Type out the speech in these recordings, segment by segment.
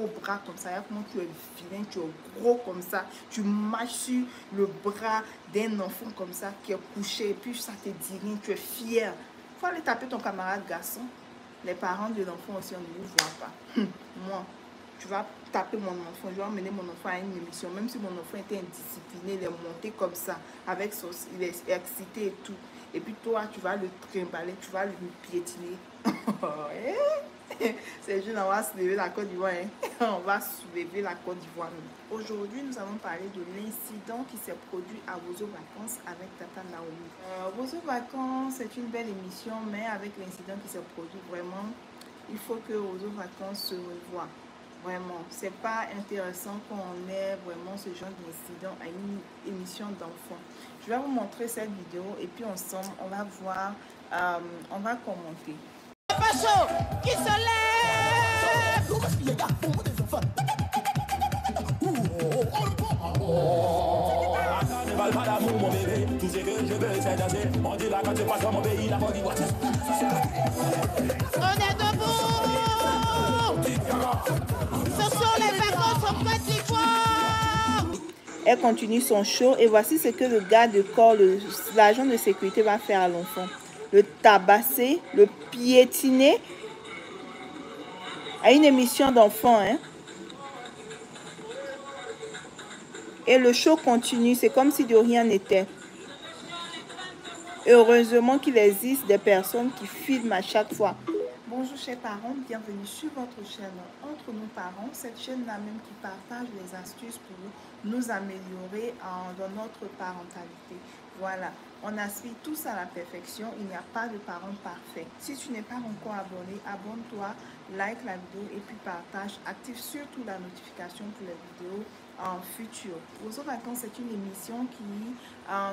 gros bras comme ça. Regarde comment tu es vilain, tu es gros comme ça. Tu marches sur le bras d'un enfant comme ça qui est couché et puis ça te dit rien, tu es fier. Il faut aller taper ton camarade garçon. Les parents de l'enfant aussi, on ne vous voit pas. Moi, tu vas taper mon enfant, je vais emmener mon enfant à une émission, même si mon enfant était indiscipliné, il est monté comme ça, avec son, il est excité et tout. Et puis toi, tu vas le trimballer, tu vas le piétiner. C'est juste, on va soulever la Côte d'Ivoire. Hein? On va soulever la Côte d'Ivoire. Aujourd'hui, nous allons parler de l'incident qui s'est produit à Wozo Vacances avec Tata Naomi. Wozo Vacances, c'est une belle émission, mais avec l'incident qui s'est produit, vraiment, il faut que Wozo Vacances se revoie. Vraiment, c'est pas intéressant qu'on ait vraiment ce genre d'incident à une émission d'enfants. Je vais vous montrer cette vidéo et puis ensemble, on va voir, on va commenter. Pas chaud, qui se lève. Tout ce que je veux, c'est danser. On dit là quand tu passes dans mon pays, la Côte d'Ivoire. On est debout. Ce sont les vacances en Côte d'Ivoire. Elle continue son show et voici ce que le garde de corps, l'agent de sécurité va faire à l'enfant. Le tabasser, le piétiner à une émission d'enfants. Hein. Et le show continue, c'est comme si de rien n'était. Heureusement qu'il existe des personnes qui filment à chaque fois. Bonjour chers parents, bienvenue sur votre chaîne Entre nous parents, cette chaîne-là même qui partage les astuces pour nous améliorer dans notre parentalité. Voilà, on aspire tous à la perfection, il n'y a pas de parents parfaits. Si tu n'es pas encore abonné, abonne-toi, like la vidéo et puis partage, active surtout la notification pour les vidéos en futur. Wozo Vacances, c'est une émission qui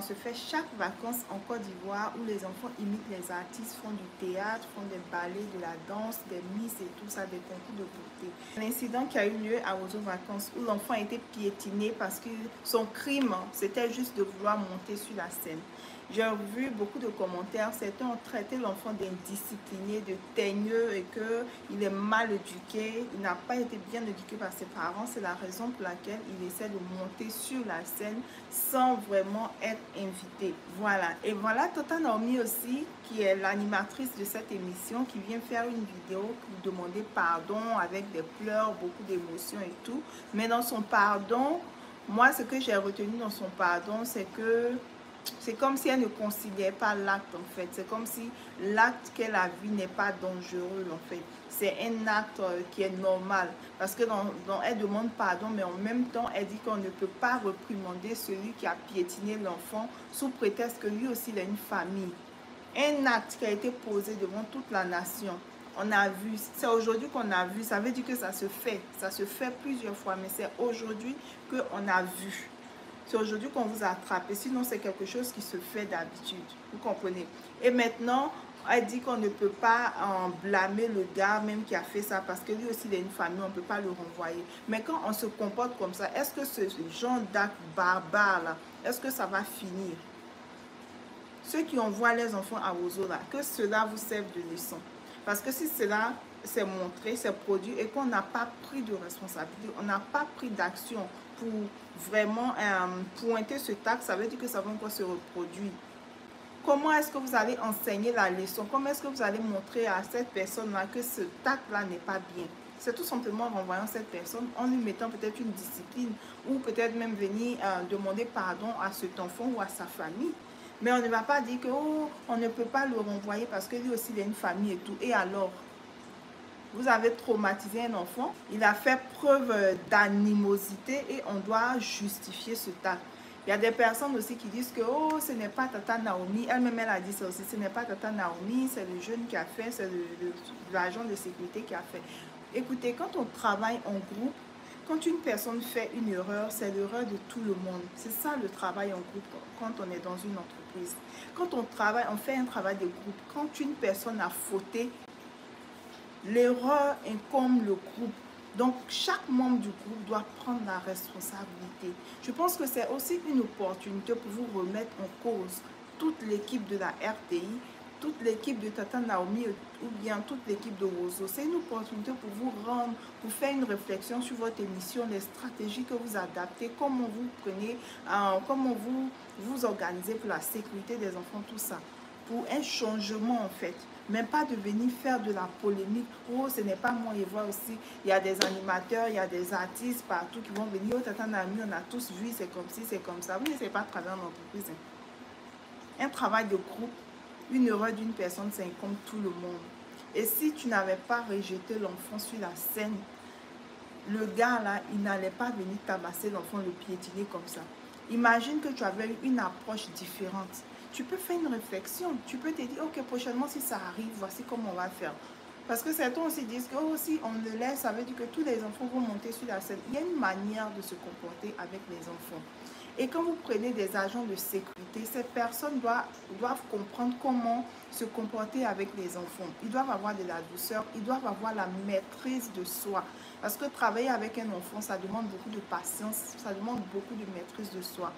se fait chaque vacances en Côte d'Ivoire où les enfants imitent les artistes, font du théâtre, font des ballets, de la danse, des miss et tout ça, des concours de beauté. L'incident qui a eu lieu à Wozo Vacances où l'enfant a été piétiné parce que son crime, c'était juste de vouloir monter sur la scène. J'ai vu beaucoup de commentaires, certains ont traité l'enfant d'indiscipliné, de teigneux et qu'il est mal éduqué, il n'a pas été bien éduqué par ses parents. C'est la raison pour laquelle il essaie de monter sur la scène sans vraiment être invité. Voilà, et voilà Tata Naomi aussi, qui est l'animatrice de cette émission, qui vient faire une vidéo pour demander pardon avec des pleurs, beaucoup d'émotions et tout. Mais dans son pardon, moi ce que j'ai retenu dans son pardon, c'est que c'est comme si elle ne considère pas l'acte en fait. C'est comme si l'acte qu'elle a vu n'est pas dangereux en fait. C'est un acte qui est normal. Parce que elle demande pardon, mais en même temps, elle dit qu'on ne peut pas réprimander celui qui a piétiné l'enfant sous prétexte que lui aussi il a une famille. Un acte qui a été posé devant toute la nation. On a vu, c'est aujourd'hui qu'on a vu. Ça veut dire que ça se fait. Ça se fait plusieurs fois, mais c'est aujourd'hui qu'on a vu. C'est aujourd'hui qu'on vous a attrapé, sinon c'est quelque chose qui se fait d'habitude, vous comprenez. Et maintenant, elle dit qu'on ne peut pas blâmer le gars même qui a fait ça parce que lui aussi il a une famille, on ne peut pas le renvoyer. Mais quand on se comporte comme ça, est-ce que ce genre d'acte barbare là, est-ce que ça va finir? Ceux qui envoient les enfants à Wozo là, que cela vous serve de leçon. Parce que si cela s'est montré, s'est produit et qu'on n'a pas pris de responsabilité, on n'a pas pris d'action pour vraiment pointer ce acte, ça veut dire que ça va encore se reproduire. Comment est-ce que vous allez enseigner la leçon? Comment est-ce que vous allez montrer à cette personne-là que ce acte-là n'est pas bien? C'est tout simplement en renvoyant cette personne, en lui mettant peut-être une discipline ou peut-être même venir demander pardon à cet enfant ou à sa famille. Mais on ne va pas dire que oh, on ne peut pas le renvoyer parce que lui aussi il a une famille et tout. Et alors? Vous avez traumatisé un enfant, il a fait preuve d'animosité et on doit justifier ce acte. Il y a des personnes aussi qui disent que oh, ce n'est pas Tata Naomi, elle-même elle a dit ça aussi, ce n'est pas Tata Naomi, c'est le jeune qui a fait, c'est l'agent de sécurité qui a fait. Écoutez, quand on travaille en groupe, quand une personne fait une erreur, c'est l'erreur de tout le monde. C'est ça le travail en groupe quand on est dans une entreprise. Quand on travaille, on fait un travail de groupe. Quand une personne a fauté, l'erreur incombe le groupe. Donc, chaque membre du groupe doit prendre la responsabilité. Je pense que c'est aussi une opportunité pour vous remettre en cause toute l'équipe de la RTI toute l'équipe de Tata Naomi ou bien toute l'équipe de Wozo. C'est une opportunité pour vous rendre, pour faire une réflexion sur votre émission, les stratégies que vous adaptez, comment vous prenez, comment vous organisez pour la sécurité des enfants, tout ça. Pour un changement en fait. Même pas de venir faire de la polémique. Oh, ce n'est pas moi, et voir aussi, il y a des animateurs, il y a des artistes partout qui vont venir. Oh, Tata Naomi, on a tous vu, c'est comme ci, c'est comme ça. Vous ne savez pas travailler en entreprise. Hein. Un travail de groupe, une erreur d'une personne, ça incombe tout le monde. Et si tu n'avais pas rejeté l'enfant sur la scène, le gars là, il n'allait pas venir tabasser l'enfant, le piétiner comme ça. Imagine que tu avais eu une approche différente. Tu peux faire une réflexion. Tu peux te dire, ok, prochainement, si ça arrive, voici comment on va faire. Parce que certains aussi disent que oh, si on le laisse, ça veut dire que tous les enfants vont monter sur la scène. Il y a une manière de se comporter avec les enfants. Et quand vous prenez des agents de sécurité, ces personnes doivent comprendre comment se comporter avec les enfants. Ils doivent avoir de la douceur, ils doivent avoir la maîtrise de soi. Parce que travailler avec un enfant, ça demande beaucoup de patience, ça demande beaucoup de maîtrise de soi.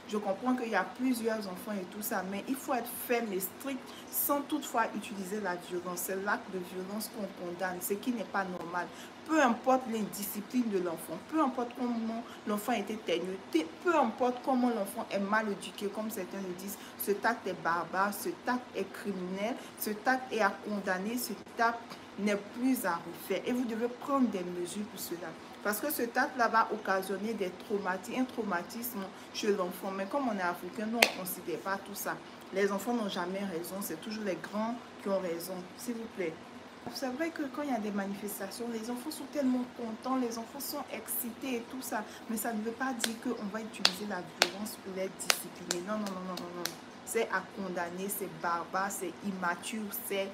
Je comprends qu'il y a plusieurs enfants et tout ça, mais il faut être ferme et strict sans toutefois utiliser la violence. C'est l'acte de violence qu'on condamne, ce qui n'est pas normal. Peu importe l'indiscipline de l'enfant, peu importe comment l'enfant a été ténué, peu importe comment l'enfant est mal éduqué, comme certains le disent, cet acte est barbare, cet acte est criminel, cet acte est à condamner, cet acte n'est plus à refaire. Et vous devez prendre des mesures pour cela. Parce que ce acte-là va occasionner des traumatismes, un traumatisme chez l'enfant. Mais comme on est africain, nous, on ne considère pas tout ça. Les enfants n'ont jamais raison. C'est toujours les grands qui ont raison. S'il vous plaît. C'est vrai que quand il y a des manifestations, les enfants sont tellement contents, les enfants sont excités et tout ça. Mais ça ne veut pas dire qu'on va utiliser la violence pour les discipliner. Non, non, non, non, non, non. C'est à condamner, c'est barbare, c'est immature, c'est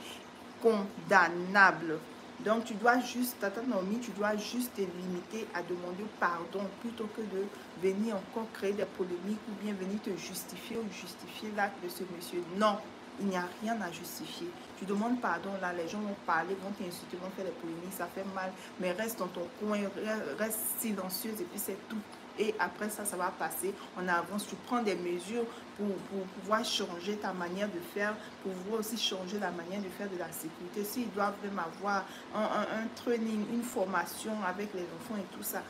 condamnable. Donc tu dois juste, Tata Naomi, tu dois juste te limiter à demander pardon plutôt que de venir encore créer des polémiques ou bien venir te justifier ou justifier l'acte de ce monsieur. Non, il n'y a rien à justifier. Tu demandes pardon, là les gens vont parler, vont t'insulter, vont faire des polémiques, ça fait mal, mais reste dans ton coin, reste silencieuse et puis c'est tout. Et après ça, ça va passer, on avance, tu prends des mesures pour pouvoir changer ta manière de faire, pour pouvoir aussi changer la manière de faire de la sécurité. S'ils doivent même avoir un training, une formation avec les enfants et tout ça,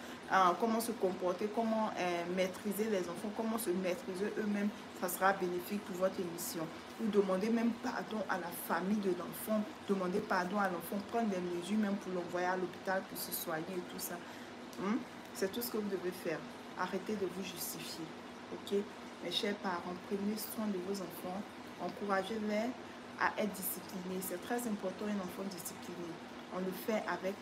comment se comporter, comment maîtriser les enfants, comment se maîtriser eux-mêmes, ça sera bénéfique pour votre émission. Vous demandez même pardon à la famille de l'enfant, demandez pardon à l'enfant, prendre des mesures même pour l'envoyer à l'hôpital pour se soigner et tout ça. C'est tout ce que vous devez faire. Arrêtez de vous justifier. Ok? Mes chers parents, prenez soin de vos enfants. Encouragez-les à être disciplinés. C'est très important un enfant discipliné. On le fait avec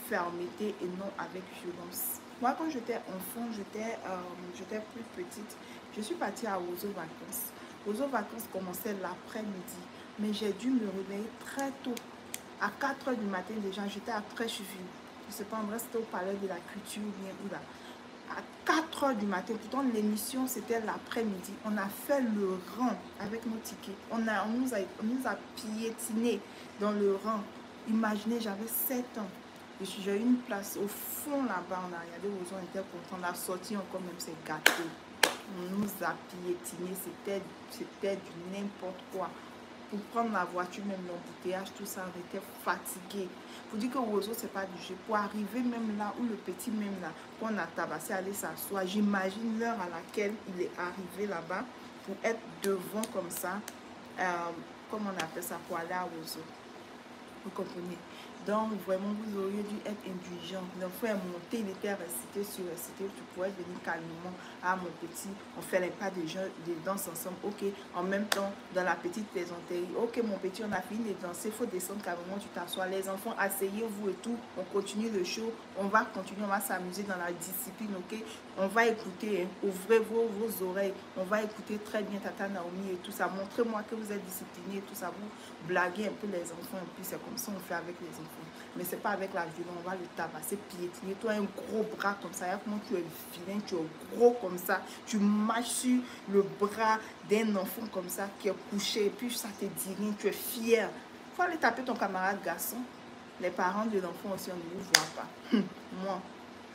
fermeté et non avec violence. Moi, quand j'étais enfant, j'étais plus petite. Je suis partie à Wozo Vacances. Wozo Vacances commençait l'après-midi. Mais j'ai dû me réveiller très tôt. À 4 h du matin déjà, j'étais à Trècheville. Je ne sais pas, on reste au palais de la culture ou bien où là. À 4 h du matin, pourtant l'émission c'était l'après-midi. On a fait le rang avec nos tickets. On nous a piétinés dans le rang. Imaginez, j'avais 7 ans. J'ai eu une place au fond là-bas. On a regardé aux gens, on était contents. On a sorti encore même ces gâteaux. On nous a piétinés. C'était du n'importe quoi. Pour prendre la voiture, même l'embouteillage, tout ça, on était fatigué. Pour dire que Wozo, c'est pas du jeu. Pour arriver même là, où le petit même là, qu'on a tabassé, aller s'asseoir, j'imagine l'heure à laquelle il est arrivé là-bas pour être devant comme ça, comme on appelle ça, pour aller à Wozo. Vous comprenez? Donc, vraiment, vous auriez dû être indulgent. L'enfant est monté, il était récité sur récité. Tu pourrais venir calmement. Ah, mon petit, on fait les pas de danse ensemble. Ok, en même temps, dans la petite plaisanterie. Ok, mon petit, on a fini de danser. Il faut descendre calmement, tu t'assois. Les enfants, asseyez-vous et tout. On continue le show. On va continuer, on va s'amuser dans la discipline. Ok, on va écouter. Hein. Ouvrez vos oreilles. On va écouter très bien Tata Naomi et tout ça. Montrez-moi que vous êtes discipliné et tout ça. Vous blaguez un peu les enfants. Et puis, c'est comme ça on fait avec les enfants. Mais c'est pas avec la violence, on va le tabasser, piétiner. Toi, un gros bras comme ça, comment tu es vilain, tu es gros comme ça, tu marches sur le bras d'un enfant comme ça qui est couché, et puis ça te dit rien, tu es fier. Il faut aller taper ton camarade garçon. Les parents de l'enfant aussi, on ne vous voit pas. Moi,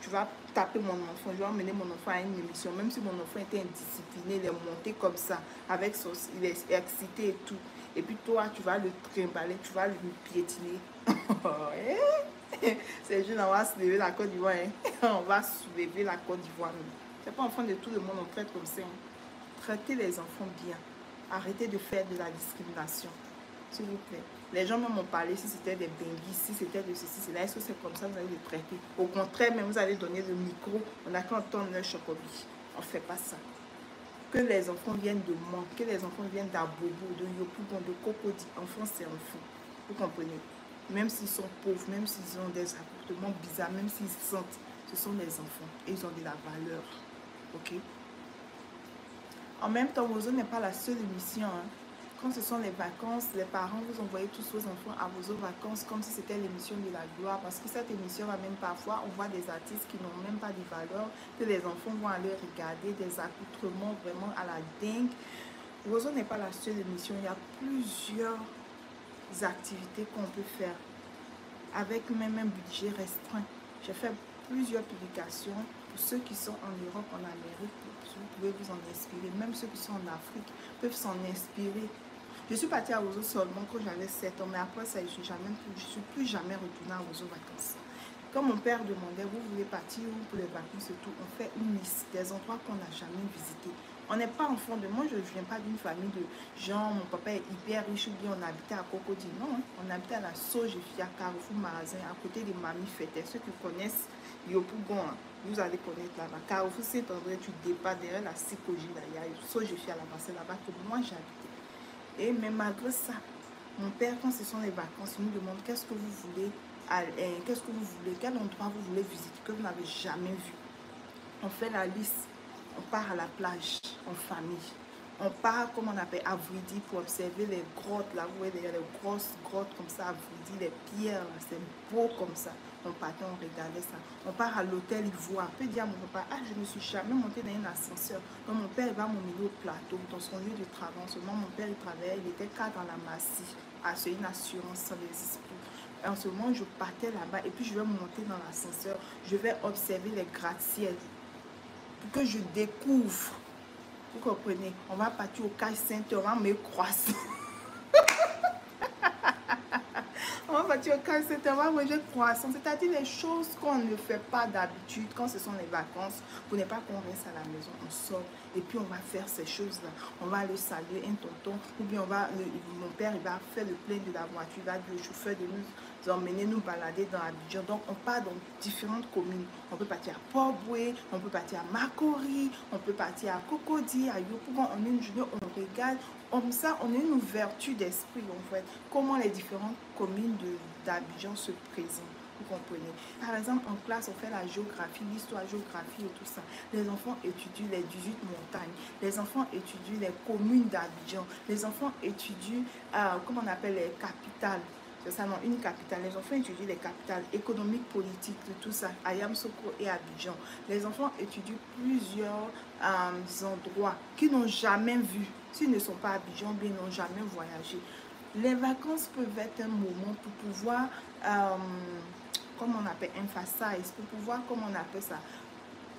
tu vas taper mon enfant, je vais emmener mon enfant à une émission, même si mon enfant était indiscipliné, il est monté comme ça, avec il est excité et tout. Et puis toi, tu vas le trimballer, tu vas le piétiner. Ces jeunes, on va soulever la Côte d'Ivoire. Hein. On va soulever la Côte d'Ivoire. C'est pas enfant de tout le monde, on traite comme ça. Hein. Traitez les enfants bien. Arrêtez de faire de la discrimination. S'il vous plaît. Les gens même m'ont parlé si c'était des benguis, si c'était de ceci, cela. Est-ce que c'est comme ça que vous allez les traiter? Au contraire, même vous allez donner le micro. On n'a qu'à entendre le chocobi. On ne fait pas ça. Que les enfants viennent de Manque, que les enfants viennent d'Abobo, de Yopougon, de Cocody. Enfants, c'est enfants. Vous comprenez? Même s'ils sont pauvres, même s'ils ont des comportements bizarres, même s'ils sentent, ce sont des enfants. Et ils ont de la valeur. Ok? En même temps, Wozo n'est pas la seule émission. Hein. Quand ce sont les vacances, les parents, vous envoyez tous vos enfants à vos vacances comme si c'était l'émission de la gloire. Parce que cette émission, là, même parfois, on voit des artistes qui n'ont même pas de valeur, que les enfants vont aller regarder, des accoutrements vraiment à la dingue. Wozo n'est pas la seule émission. Il y a plusieurs activités qu'on peut faire avec même un budget restreint. J'ai fait plusieurs publications pour ceux qui sont en Europe, en Amérique. Vous pouvez vous en inspirer. Même ceux qui sont en Afrique peuvent s'en inspirer. Je suis partie à Wozo seulement quand j'avais 7 ans, mais après ça, je suis plus jamais retournée à Wozo vacances. Quand mon père demandait, vous voulez partir où pour les vacances et tout, on fait une liste des endroits qu'on n'a jamais visités. On n'est pas enfant de moi, je ne viens pas d'une famille de gens, mon papa est hyper riche, ou bien on habitait à Cocody. Non, on habitait à la Sojefia, Carrefour Marazin, à côté de Mamie Fête. Ceux qui connaissent Yopougon, vous allez connaître là-bas. Carrefour Saint-André, tu dépasses derrière la Sikoji, là, il y a Sojefia là-bas, c'est là-bas que moi j'habitais. Et mais malgré ça, mon père, quand ce sont les vacances, il nous demande qu'est-ce que vous voulez, quel endroit vous voulez visiter, que vous n'avez jamais vu. On fait la liste. On part à la plage en famille. On part, comme on appelle, à Vridi pour observer les grottes. Là, vous voyez, il y a les grosses grottes comme ça à Vridi, les pierres, c'est beau comme ça. On partait, on regardait ça. On part à l'hôtel Ivoire. On peut dire à mon papa, ah, je ne suis jamais monté dans un ascenseur. Donc mon père, il va m'emmener au plateau, dans son lieu de travail. En ce moment, mon père, il travaillait, il était cadre dans la Massy, à une assurance sans les esprits. En ce moment, je partais là-bas et puis je vais monter dans l'ascenseur. Je vais observer les gratte-ciel. Que je découvre, vous comprenez, on va partir au Caille Saint-Ouen, on va me croissant. On va partir au Caille Saint-Ouen, on va manger croissant, c'est-à-dire les choses qu'on ne fait pas d'habitude quand ce sont les vacances, pour ne pas qu'on reste à la maison, on sort et puis on va faire ces choses-là. On va aller saluer un tonton, ou bien mon père il va faire le plein de la voiture, il va dire au chauffeur de nous emmener nous balader dans Abidjan. Donc on part dans différentes communes. On peut partir à Port-Boué, on peut partir à Makori, on peut partir à Cocody, à Yopougon. On est une journée, on regarde. Comme ça, on a une ouverture d'esprit en fait. Comment les différentes communes d'Abidjan se présentent. Vous comprenez? Par exemple, en classe, on fait la géographie, l'histoire-géographie et tout ça. Les enfants étudient les 18 montagnes. Les enfants étudient les communes d'Abidjan. Les enfants étudient, comment on appelle, les capitales. C'est ça, non, une capitale. Les enfants étudient les capitales économiques, politiques, de tout ça, à Yamoussoukro et Abidjan. Les enfants étudient plusieurs endroits qu'ils n'ont jamais vus. S'ils ne sont pas à Abidjan, bien, ils n'ont jamais voyagé. Les vacances peuvent être un moment pour pouvoir, comme on appelle, emphasize, pour pouvoir, comme on appelle ça,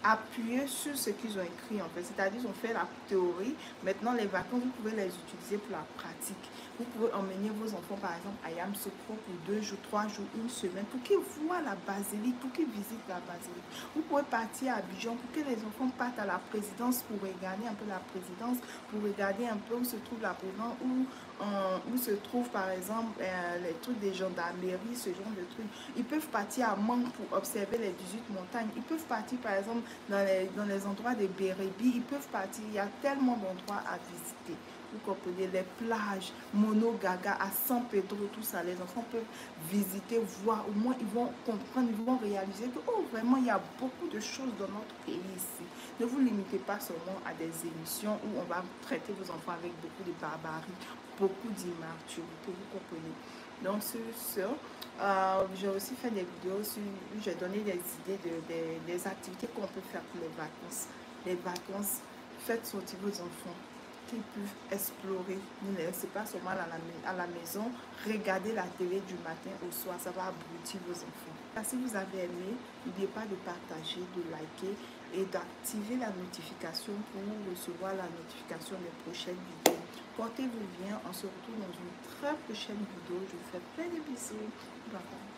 appuyer sur ce qu'ils ont écrit en fait. C'est-à-dire qu'ils ont fait la théorie. Maintenant, les vacances, vous pouvez les utiliser pour la pratique. Vous pouvez emmener vos enfants, par exemple, à Yamoussoukro pour 2 jours, 3 jours, une semaine, pour qu'ils voient la basilique, pour qu'ils visitent la basilique. Vous pouvez partir à Abidjan pour que les enfants partent à la présidence pour regarder un peu la présidence, pour regarder un peu où se trouve la présidence, où se trouve, par exemple, les trucs des gendarmeries, ce genre de trucs. Ils peuvent partir à Mangue pour observer les 18 montagnes. Ils peuvent partir, par exemple, dans les endroits de Bérébi. Ils peuvent partir. Il y a tellement d'endroits à visiter. Vous comprenez, les plages, Monogaga, à San Pedro, tout ça, les enfants peuvent visiter, voir, au moins ils vont comprendre, ils vont réaliser que, oh, vraiment, il y a beaucoup de choses dans notre pays ici. Ne vous limitez pas seulement à des émissions où on va traiter vos enfants avec beaucoup de barbarie, beaucoup d'immaturité, vous comprenez. Donc, sur ce, j'ai aussi fait des vidéos où j'ai donné des idées des activités qu'on peut faire pour les vacances. Les vacances, faites sortir vos enfants, qu'ils peuvent explorer. Ne les laissez pas seulement à la maison, regardez la télé du matin au soir, ça va abrutir vos enfants. Si vous avez aimé, n'oubliez pas de partager, de liker et d'activer la notification pour recevoir la notification des prochaines vidéos. Portez-vous bien. On se retrouve dans une très prochaine vidéo. Je vous fais plein de bisous. Bye bye.